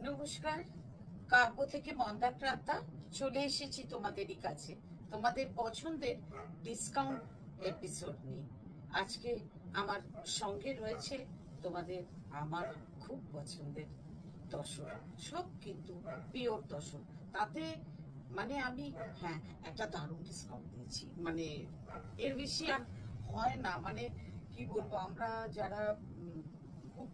নমস্কার, কাব্য থেকে মন্দাক্রান্তা চলে এসেছি তোমাদেরই কাছে, তোমাদের পছন্দের ডিসকাউন্ট এপিসোড নিয়ে। আজকে আমার সঙ্গে রয়েছে তোমাদের আমার খুব পছন্দের তসর, সব কিন্তু পিওর তসর। তাতে মানে আমি একটা দারুণ ডিসকাউন্ট দিয়েছি, মানে এর বেশি আর হয় না। মানে কি বলবো, আমরা যারা খুব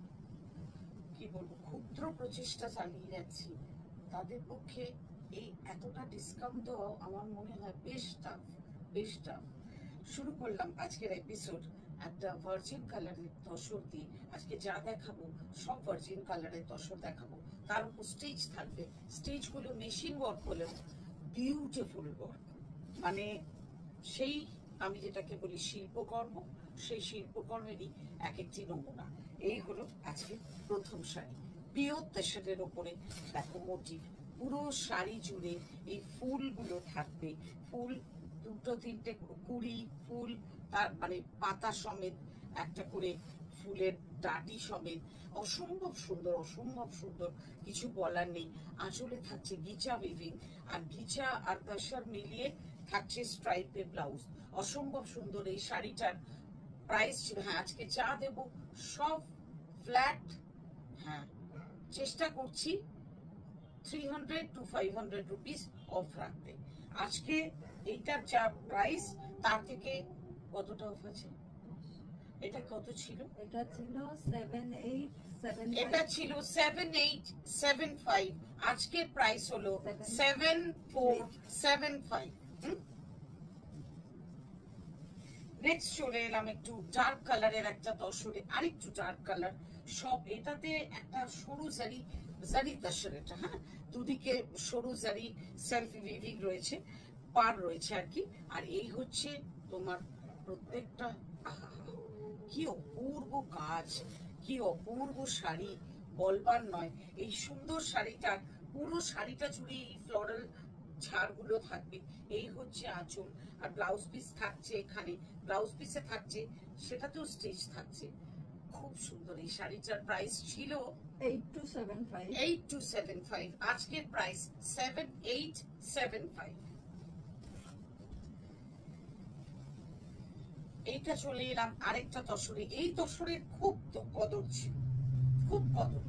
কি বলবো ক্ষুদ্র প্রচেষ্টা চালিয়ে যাচ্ছি, তাদের পক্ষে এই এতটা ডিসকাউন্ট দেওয়া আমার মনে হয় বেশ টাফ। শুরু করলাম আজকের এপিসোড একটা ভার্জিন কালারের তসর দিয়ে। আজকে যা দেখাবো সব ভার্জিন কালারের তসর দেখাবো, তার উপর স্টেজ থাকবে। স্টেজগুলো মেশিন ওয়ার্ক হলেও বিউটিফুল ওয়ার্ক, মানে সেই আমি যেটাকে বলি শিল্পকর্ম, সেই শিল্পকর্মেরই এক একটি নমুনা। এই হলো আজকে প্রথম শাড়ি, পিওর তসরের ওপরে দেখো মোটিভ, পুরো শাড়ি জুড়ে এই ফুলগুলো থাকবে। ফুল দুটো তিনটে কুড়ি ফুল, তার মানে পাতা সমেত একটা করে ফুলের ডাটি সমেত, অসম্ভব সুন্দর, কিছু বলার নেই। আঁচলে থাকছে গিচা উইভিং, আর গিচা আর তসর মিলিয়ে থাকছে স্ট্রাইপের ব্লাউজ। অসম্ভব সুন্দর এই শাড়িটার প্রাইস ছিল, আজকে যা দেব সব ফ্ল্যাট, চেষ্টা করছি 300 to 500 রুপিস অফ রাখতে। আজকে এইটার যা প্রাইস তার থেকে কতটা অফ আছে? এটা কত ছিল? এটা ছিল 7875। এটা ছিল 7875, আজকের প্রাইস হলো 7475। নেক্সট চলে এলাম একটু ডার্ক কালারের একটা তসরে, আরেকটু ডার্ক কালার। সব এটাতে একটা সরু জারি তসর, এটা দুদিকে সরু জারি সেলফ উইভিং রয়েছে, পার রয়েছে আর কি। আর এই হচ্ছে তোমার প্রত্যেকটা, কি অপূর্ব কাজ, কি অপূর্ব শাড়ি, বলবার নয়। এই সুন্দর শাড়িটার পুরো শাড়িটা জুড়ে এই ফ্লোরাল ঝাড়গুলো থাকবে। এই হচ্ছে আঁচল, আর ব্লাউজ পিস থাকছে এখানে, ব্লাউজ পিসে থাকছে, সেটাতেও স্টিচ থাকছে। খুব সুন্দর এই শাড়িটার প্রাইস ছিল 8275, আজকের প্রাইস 7875। এইটা চলে এলাম আরেকটা তসরে। এই তসরের খুব কদর ছিল, খুব কদর।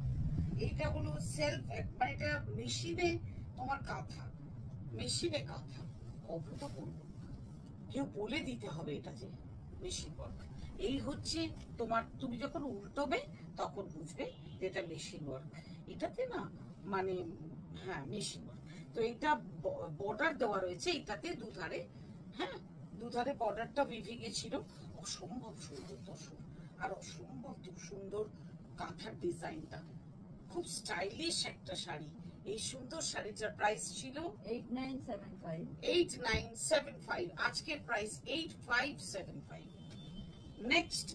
এইটা হলো সেলফ, মানে এটা মেশিনে, তোমার কাঁথা, মেশিনে কাঁথা, অভূতপূর্ব। কেউ বলে দিতে হবে এটা যে মেশিন ওয়ার্ক। এই হচ্ছে তোমার, তুমি যখন উল্টোবে তখন বুঝবে যে এটা মেশিন ওয়ার্ক। এটাতে না মানে মেশিন ওয়ার্ক। তো এটা বর্ডার দেওয়া রয়েছে এটাতে দুধারে, দুধারে বর্ডারটা উইভিং এ ছিল। অসম্ভব সুন্দর তসর, আর অসম্ভব সুন্দর কাঁথার ডিজাইনটা, খুব স্টাইলিশ একটা শাড়ি। এই সুন্দর শাড়িটার প্রাইস ছিল 8975, আজকের প্রাইস 8575। নেক্সট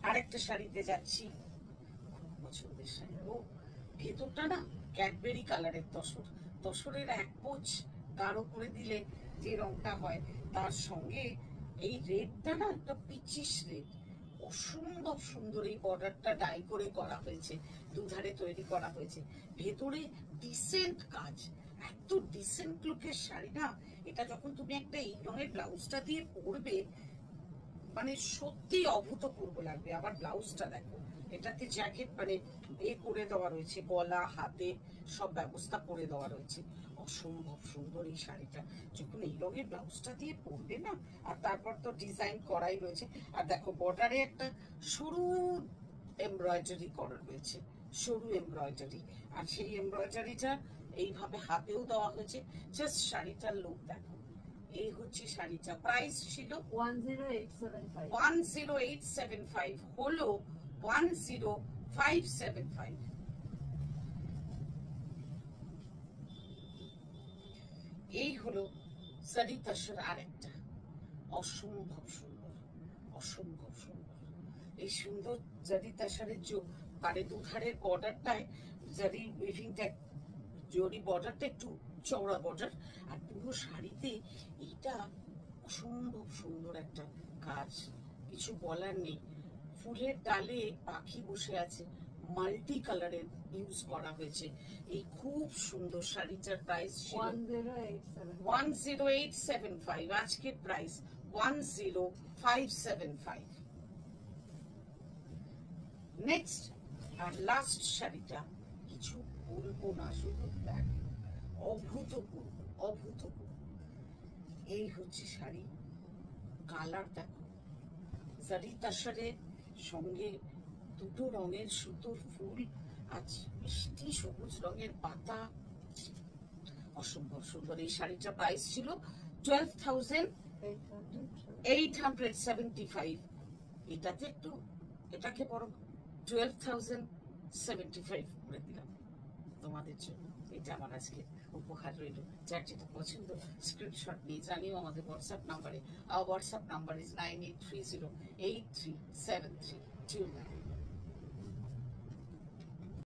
আরেকটা শাড়িতে যাচ্ছি, খুব পছন্দের শাড়ি। ও ভেতরটা না ক্যাডবেরি কালারের তসর, তসরের এক পোচ গাঢ় করে দিলে যে রংটা হয়, তার সঙ্গে এই রেডটা না একটা পিচিশ রেড, অসম্ভব সুন্দর। এই বর্ডারটা ডাই করে করা হয়েছে, দুধারে তৈরি করা হয়েছে, ভেতরে ডিসেন্ট কাজ, এত ডিসেন্ট লুকের শাড়ি না। এটা যখন তুমি একটা এই রঙের ব্লাউজটা দিয়ে পরবে, মানে সত্যি অভূতপূর্ব লাগবে। আবার ব্লাউজটা দেখো, এটাতে জ্যাকেট মানে এ করে দেওয়া রয়েছে, গলা হাতে সব ব্যবস্থা করে দেওয়া রয়েছে। অসম্ভব সুন্দর এই শাড়িটা যখন এই রঙের ব্লাউজটা দিয়ে পরবে না, আর তারপর তো ডিজাইন করাই রয়েছে। আর দেখো বর্ডারে একটা সরু এমব্রয়ডারি করা রয়েছে, সরু এমব্রয়ডারি, আর সেই এমব্রয়ডারিটা এইভাবে হাতেও দেওয়া হয়েছে। জাস্ট শাড়িটার লুক দেখো। এই হচ্ছে শাড়িটা, প্রাইস ছিল 10875, হলো 10575। এই হলো জারি তসর আরেকটা, অসম্ভব সুন্দর। এই সুন্দর জারি তসরের মানে দুধারের বর্ডারটায় জারি উইভিংটা, জরি বর্ডারটা একটু চওড়া বর্ডার, আর পুরো শাড়িতে এইটা অসম্ভব সুন্দর একটা কাজ, কিছু বলার নেই। ফুলের ডালে পাখি বসে আছে, মাল্টি কালারের ইউজ করা হয়েছে। এই খুব সুন্দর শাড়িটার প্রাইস ছিল 10875, আজকের প্রাইস 10575। নেক্সট আর লাস্ট শাড়িটা কিছু বলবো না, শুধু দেখ, অভূতপূর্ব অভূতপূর্ব। এই হচ্ছে শাড়ি, কালার দেখো, জারি তাসরের সঙ্গে দুটো রঙের সুতোর ফুল, আজ মিষ্টি সবুজ রঙের পাতা, অসম্ভব সুন্দর। এই শাড়িটার প্রাইস ছিল 12,875। এটাতে একটু, এটাকে বড় 12,075 করে দিলাম তোমাদের জন্য। এটা আমার আজকে উপহার রইল। যার যেটা পছন্দ স্ক্রিনশট নিয়ে জানিও আমাদের হোয়াটসঅ্যাপ নাম্বারে। আর হোয়াটসঅ্যাপ নাম্বার ইজ 9830837329।